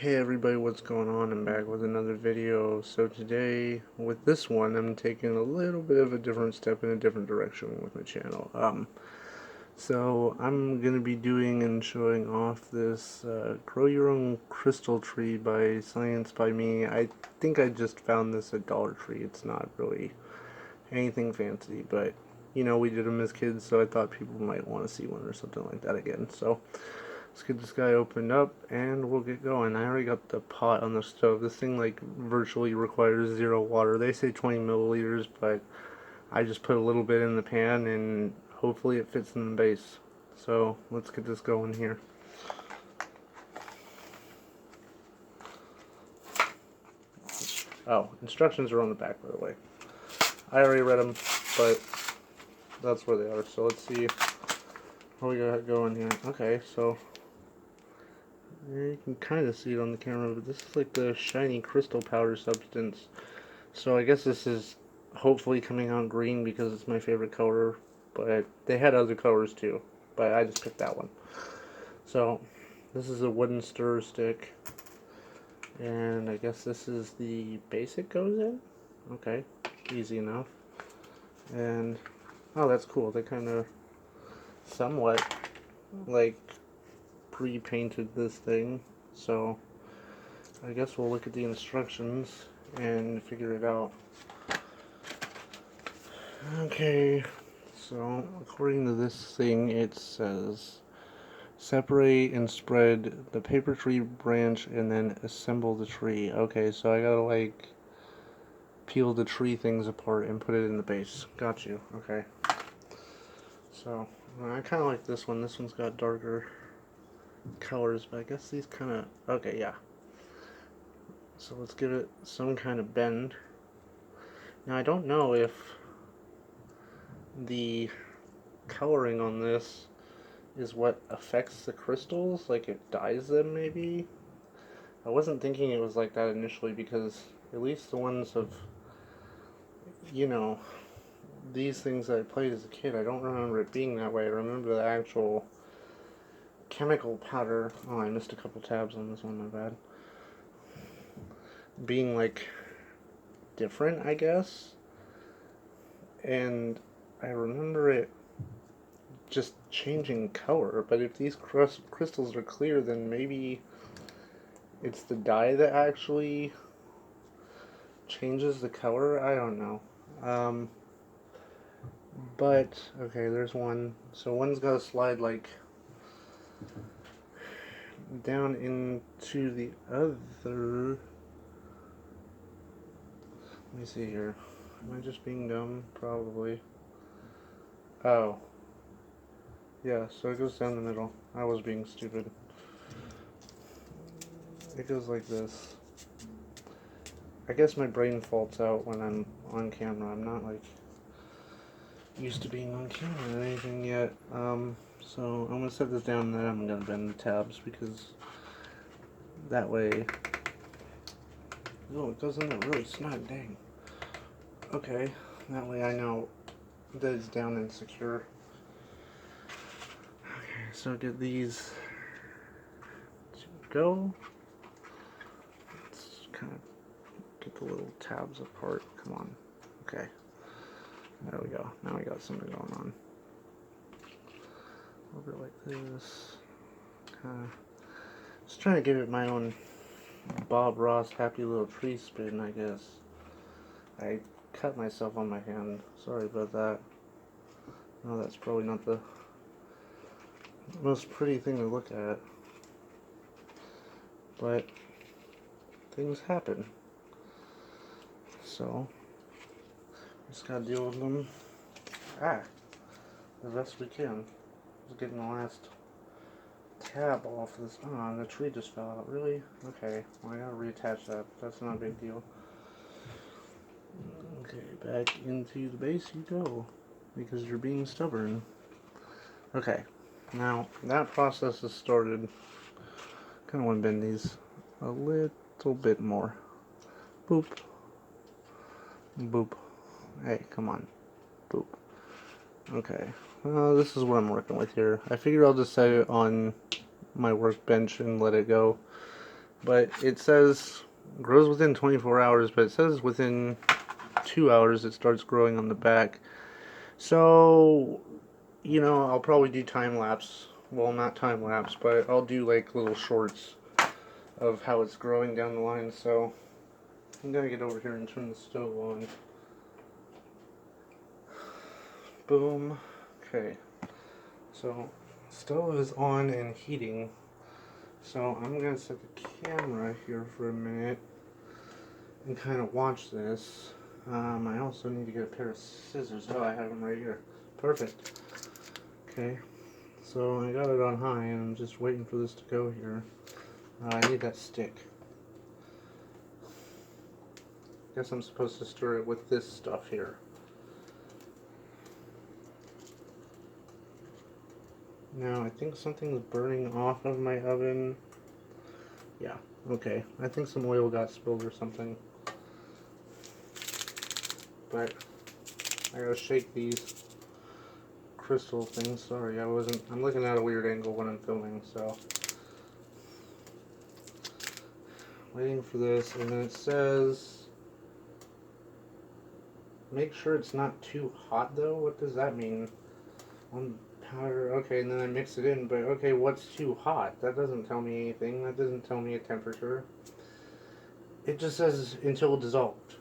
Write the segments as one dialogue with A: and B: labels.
A: Hey everybody, what's going on? I'm back with another video. So today, with this one, I'm taking a little bit of a different step in a different direction with my channel. So I'm gonna be doing and showing off this Grow Your Own Crystal Tree by Science by Me. I think I just found this at Dollar Tree. It's not really anything fancy, but you know, we did them as kids, so I thought people might want to see one or something like that again. So let's get this guy opened up and we'll get going. I already got the pot on the stove. This thing like virtually requires 0 water. They say 20 milliliters, but I just put a little bit in the pan and hopefully it fits in the base. So let's get this going here. Oh, instructions are on the back, by the way. I already read them, but that's where they are. So let's see what we got going here. Okay, so you can kind of see it on the camera, but this is like the shiny crystal powder substance. So I guess this is hopefully coming out green because it's my favorite color, but they had other colors too, but I just picked that one. So this is a wooden stir stick, and I guess this is the base it goes in. Okay, easy enough. And oh, that's cool. They kind of somewhat like pre-painted this thing, so I guess we'll look at the instructions and figure it out. Okay, so according to this thing, it says separate and spread the paper tree branch and then assemble the tree. Okay, so I gotta like peel the tree things apart and put it in the base. Got you. Okay. So I kind of like this one. This one's got darker colors, but I guess these kind of okay. Yeah. So let's give it some kind of bend. Now I don't know if the coloring on this is what affects the crystals, like it dyes them maybe. I wasn't thinking it was like that initially because at least the ones of, you know, these things that I played as a kid, I don't remember it being that way. I remember the actual chemical powder. Oh, I missed a couple tabs on this one, my bad. Being like different, I guess. And I remember it just changing color, but if these crystals are clear, then maybe it's the dye that actually changes the color. I don't know. But okay, there's one. So one's got to slide like down into the other. Let me see here. Am I just being dumb? Probably. Oh. Yeah, so it goes down the middle. I was being stupid. It goes like this. I guess my brain faults out when I'm on camera. I'm not like used to being on camera or anything yet. So I'm gonna set this down and then I'm gonna bend the tabs because that way. Oh, it goes in there really snug, dang. Okay, that way I know that it's down and secure. Okay, so get these to go. Let's kind of get the little tabs apart. Come on. Okay. There we go. Now we got something going on. A little bit like this. Just trying to give it my own Bob Ross happy little tree spin, I guess. I cut myself on my hand. Sorry about that. No, that's probably not the most pretty thing to look at. But things happen. So, just gotta deal with them. The best we can. Just getting the last tab off this. Oh, the tree just fell out. Really? Okay, well, I gotta reattach that. That's not a big deal. Okay, back into the base you go. Because you're being stubborn. Okay, now that process has started. Kind of want to bend these a little bit more. Boop. Boop. Hey, come on. Boop. Okay. This is what I'm working with here. I figure I'll just set it on my workbench and let it go But it says grows within 24 hours, but it says within 2 hours it starts growing on the back. So, you know, I'll probably do time lapse. Well, not time lapse, but I'll do like little shorts of how it's growing down the line. So, I'm gonna get over here and turn the stove on. Boom. Okay. So, stove is on and heating. So, I'm gonna set the camera here for a minute and kind of watch this. I also need to get a pair of scissors. Oh, I have them right here. Perfect. Okay. So, I got it on high and I'm just waiting for this to go here. I need that stick. Guess I'm supposed to stir it with this stuff here. Now, I think something's burning off of my oven. Yeah, okay. I think some oil got spilled or something. But I gotta shake these crystal things. Sorry, I'm looking at a weird angle when I'm filming, so. Waiting for this, and then it says, make sure it's not too hot though. What does that mean? On powder, okay, and then I mix it in, but okay, what's too hot? That doesn't tell me anything. That doesn't tell me a temperature. It just says until dissolved.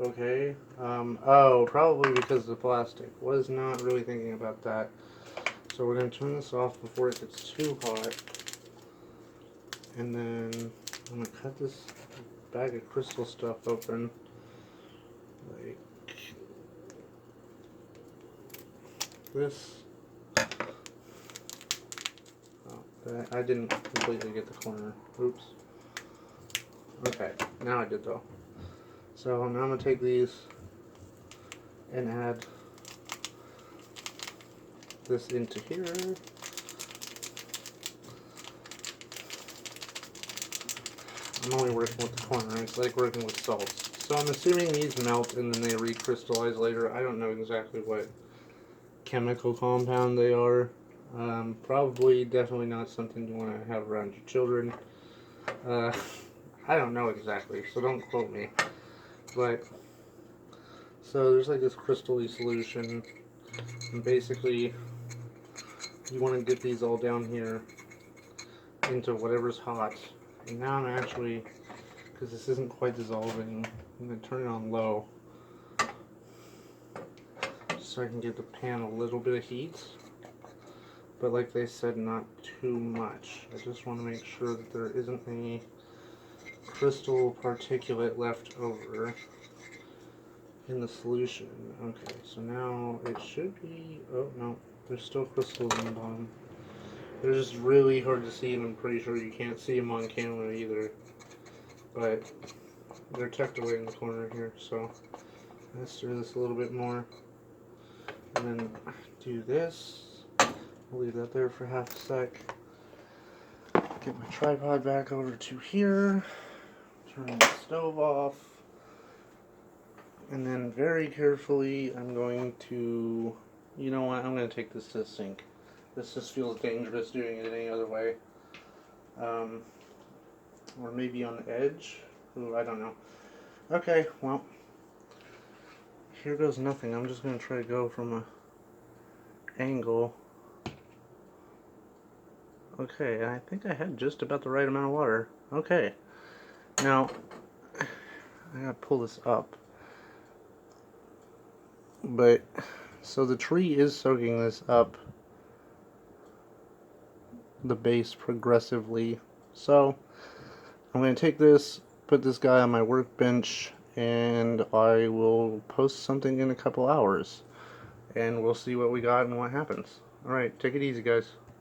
A: Okay. Oh, probably because of the plastic. Was not really thinking about that. So we're going to turn this off before it gets too hot. And then I'm going to cut this bag of crystal stuff open. Like this. Oh, I didn't completely get the corner. Oops. Okay, now I did though. So now I'm going to take these and add this into here. I'm only working with the corner. It's like working with salts. So I'm assuming these melt and then they recrystallize later. I don't know exactly what chemical compound they are. Probably definitely not something you want to have around your children. I don't know exactly, so don't quote me. But so there's like this crystal-y solution, and basically you want to get these all down here into whatever's hot. And now I'm actually, because this isn't quite dissolving, I'm going to turn it on low so I can give the pan a little bit of heat. But like they said, not too much. I just want to make sure that there isn't any crystal particulate left over in the solution. Okay, so now it should be, oh no, there's still crystals in the bottom. They're just really hard to see, and I'm pretty sure you can't see them on camera either. But they're tucked away in the corner here, so let's stir this a little bit more. And then do this. I'll leave that there for half a sec. Get my tripod back over to here. Turn the stove off. And then very carefully, I'm going to, you know what, I'm going to take this to the sink. This just feels dangerous doing it any other way. Or maybe on the edge. Ooh, I don't know. Okay, well, here goes nothing. I'm just going to try to go from a angle. Okay, I think I had just about the right amount of water. Okay. Now, I gotta pull this up. But, so the tree is soaking this up, the base, progressively. So, I'm going to take this, put this guy on my workbench, and I will post something in a couple hours. And we'll see what we got and what happens. Alright, take it easy, guys.